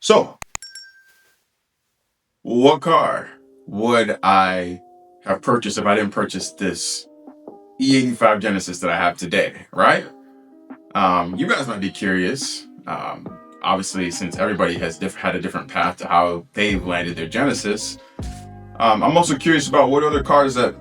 So, what car would I have purchased if I didn't purchase this E85 Genesis that I have today, right? You guys might be curious. Obviously, since everybody has had a different path to how they've landed their Genesis, I'm also curious about what other cars that,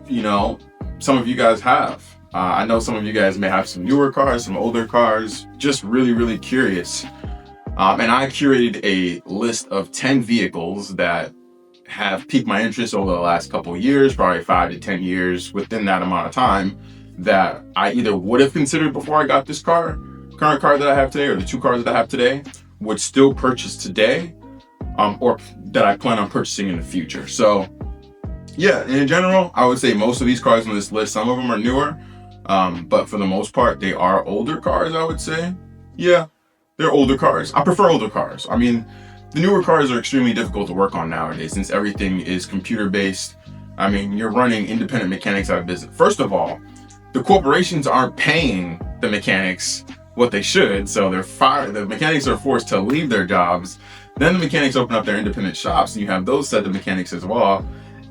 some of you guys have. I know some of you guys may have some newer cars, some older cars, just really, really curious. And I curated a list of 10 vehicles that have piqued my interest over the last couple of years, probably 5 to 10 years within that amount of time, that I either would have considered before I got this current car that I have today, or the two cars that I have today, would still purchase today, or that I plan on purchasing in the future. So yeah, in general, I would say most of these cars on this list, some of them are newer, but for the most part, they are older cars, I would say. Yeah, they're older cars. I prefer older cars. I mean, the newer cars are extremely difficult to work on nowadays since everything is computer-based. I mean, you're running independent mechanics out of business. First of all, the corporations aren't paying the mechanics what they should, so the mechanics are forced to leave their jobs. Then the mechanics open up their independent shops, and you have those set of mechanics as well.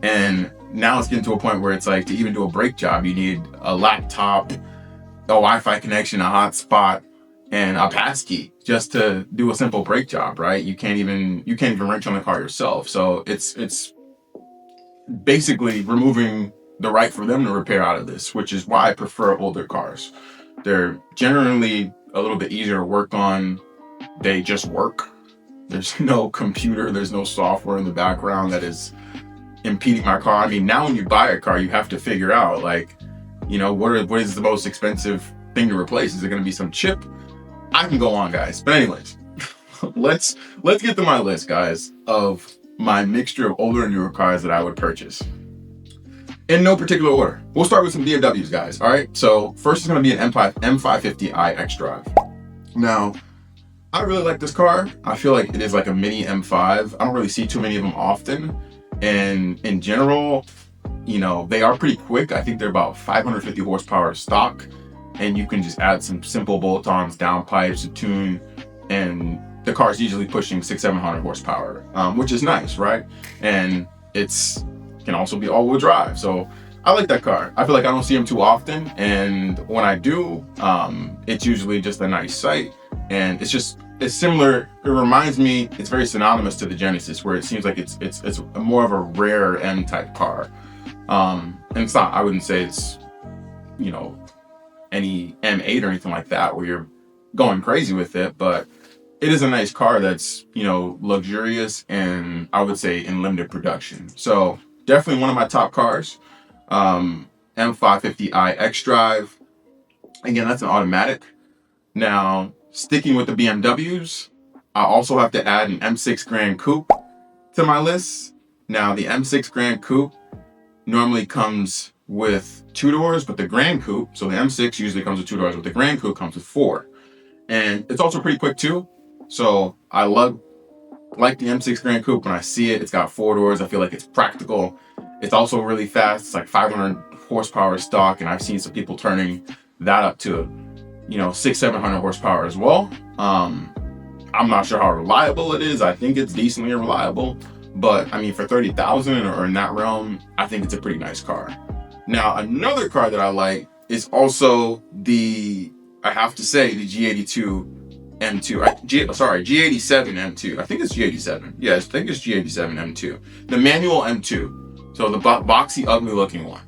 And now it's getting to a point where it's like, to even do a brake job, you need a laptop, a Wi-Fi connection, a hotspot, and a passkey just to do a simple brake job, right? You can't even wrench on the car yourself. So it's basically removing the right for them to repair out of this, which is why I prefer older cars. They're generally a little bit easier to work on. They just work. There's no computer, there's no software in the background that is impeding my car. I mean, now when you buy a car, you have to figure out, like, what is the most expensive thing to replace? Is it going to be some chip? I can go on, guys. But anyways, let's get to my list, guys, of my mixture of older and newer cars that I would purchase. In no particular order. We'll start with some BMWs, guys. All right. So first is going to be an M550i xDrive. Now, I really like this car. I feel like it is like a mini M5. I don't really see too many of them often. And in general, they are pretty quick. I think they're about 550 horsepower stock, and you can just add some simple bolt-ons, downpipes, a tune, and the car's usually pushing 600-700 horsepower, which is nice, right? And can also be all-wheel drive. So I like that car. I feel like I don't see them too often, and when I do, it's usually just a nice sight. And it's similar. It reminds me, it's very synonymous to the Genesis, where it seems like it's more of a rare M type car. And it's not, I wouldn't say it's, any M8 or anything like that where you're going crazy with it, but it is a nice car that's, luxurious, and I would say in limited production. So definitely one of my top cars. M550i xDrive. Again, that's an automatic. Now, sticking with the BMWs, I also have to add an M6 Gran Coupe to my list. Now, the M6 Gran Coupe normally comes with 2 doors, but the Gran Coupe, so the M6 usually comes with 2 doors, but the Gran Coupe comes with 4. And it's also pretty quick too. So I like the M6 Gran Coupe. When I see it, it's got 4 doors. I feel like it's practical. It's also really fast. It's like 500 horsepower stock, and I've seen some people turning that up to 600-700 horsepower as well. I'm not sure how reliable it is. I think it's decently reliable, but I mean, for 30,000 or in that realm, I think it's a pretty nice car. Now, another car that I like is also I have to say, the G82 M2. G87 M2. I think it's G87. Yeah, I think it's G87 M2. The manual M2. So the boxy, ugly looking one.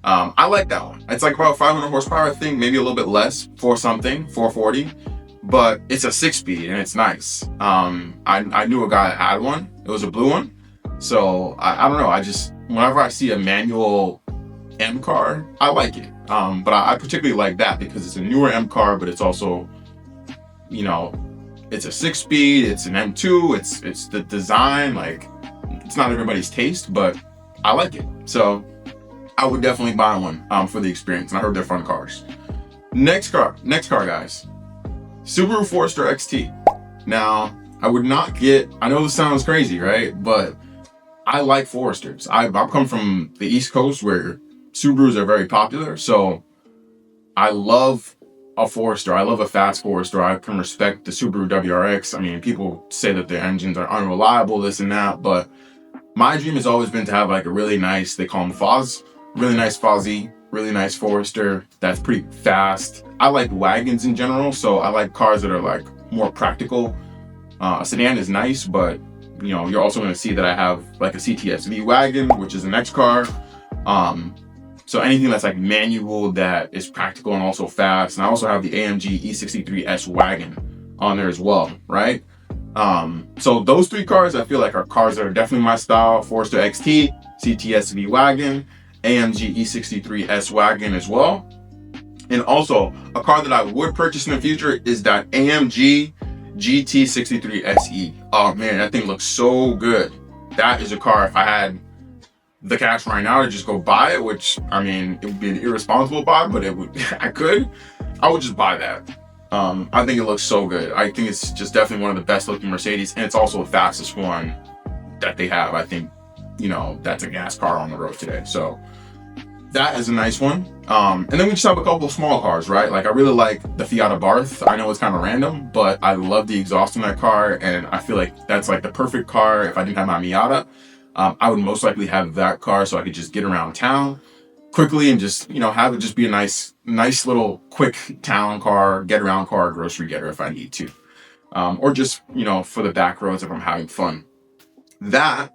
I like that one. It's like about 500 horsepower, I think, maybe a little bit less for something, 440, but it's a 6-speed and it's nice. I knew a guy that had one. It was a blue one. So I don't know. Whenever I see a manual M car, I like it. But I particularly like that because it's a newer M car, but it's also, it's a 6-speed, it's an M2, it's the design, like, it's not everybody's taste, but I like it. So I would definitely buy one for the experience, and I heard they're fun cars. Next car, guys. Subaru Forester XT. Now, I would not get, I know this sounds crazy, right? But I like Foresters. I've come from the East Coast where Subarus are very popular, so I love a Forester. I love a fast Forester. I can respect the Subaru WRX. I mean, people say that their engines are unreliable, this and that, but my dream has always been to have like a really nice, they call them Foz, really nice Fozzy, really nice Forester that's pretty fast. I like wagons in general, so I like cars that are like more practical. A sedan is nice, but you know, you're also going to see that I have like a CTS-V wagon, which is the next car. So anything that's like manual that is practical and also fast. And I also have the AMG E63S wagon on there as well, right? So those three cars I feel like are cars that are definitely my style. Forester XT, CTS-V wagon, AMG E63S wagon as well. And also a car that I would purchase in the future is that AMG GT63 SE. Oh man, that thing looks so good. That is a car, if I had the cash right now to just go buy it, which I mean, it would be an irresponsible buy, but it would, I would just buy that. I think it looks so good. I think it's just definitely one of the best looking Mercedes, and it's also the fastest one that they have. I think, you know, that's a gas car on the road today. So that is a nice one. And then we just have a couple of small cars, right? Like I really like the Fiat Abarth. I know it's kind of random, but I love the exhaust in that car, and I feel like that's like the perfect car. If I didn't have my Miata, I would most likely have that car so I could just get around town quickly and just, you know, have it just be a nice little quick town car, get around car, grocery getter if I need to. Or just, you know, for the back roads if I'm having fun. That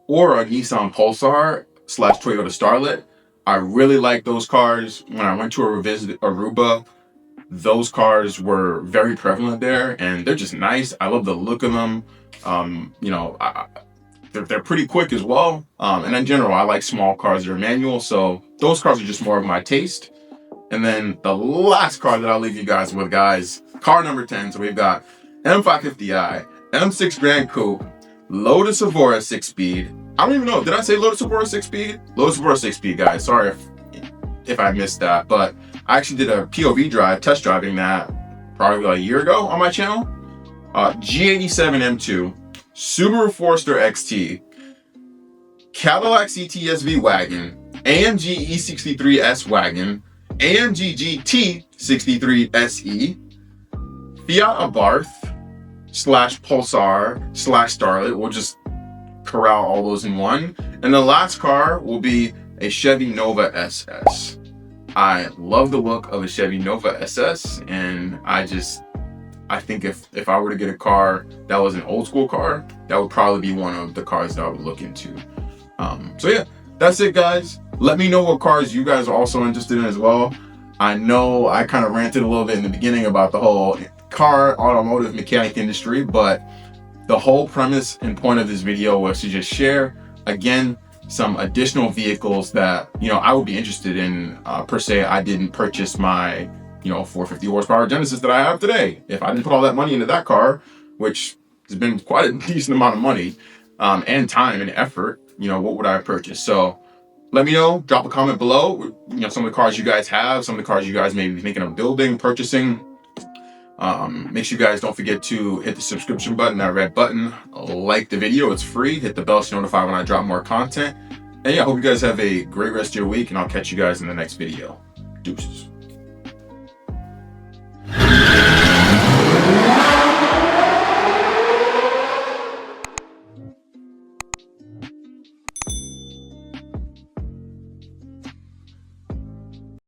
or a Nissan Pulsar / Toyota Starlet. I really like those cars. When I went to a visit Aruba, those cars were very prevalent there, and they're just nice. I love the look of them. You know, they're pretty quick as well. And in general, I like small cars that are manual, so those cars are just more of my taste. And then the last car that I'll leave you guys with, guys, car number 10. So we've got M550i, M6 Gran Coupe, Lotus Evora 6-speed. I don't even know, did I say Lotus Evora 6-speed? Lotus Evora 6-speed, guys. Sorry if I missed that, but I actually did a POV drive, test driving that probably like a year ago on my channel. G87 M2, Subaru Forester XT, Cadillac CTS-V wagon, AMG E63S wagon, AMG GT 63 SE, Fiat Abarth / Pulsar / Starlet. We'll just corral all those in one. And the last car will be a Chevy Nova SS. I love the look of a Chevy Nova SS, and I think if I were to get a car that was an old school car, that would probably be one of the cars that I would look into. So yeah, that's it, guys. Let me know what cars you guys are also interested in as well. I know I kind of ranted a little bit in the beginning about the whole car automotive mechanic industry, but the whole premise and point of this video was to just share, again, some additional vehicles that, you know, I would be interested in. Per se, I didn't purchase my, you know, 450 horsepower Genesis that I have today. If I didn't put all that money into that car, which has been quite a decent amount of money and time and effort, you know, what would I purchase? So let me know, drop a comment below, you know, some of the cars you guys have, some of the cars you guys may be thinking of building, purchasing. Make sure you guys don't forget to hit the subscription button, that red button, like the video, it's free, hit the bell to notify when I drop more content. And yeah, I hope you guys have a great rest of your week, and I'll catch you guys in the next video. Deuces.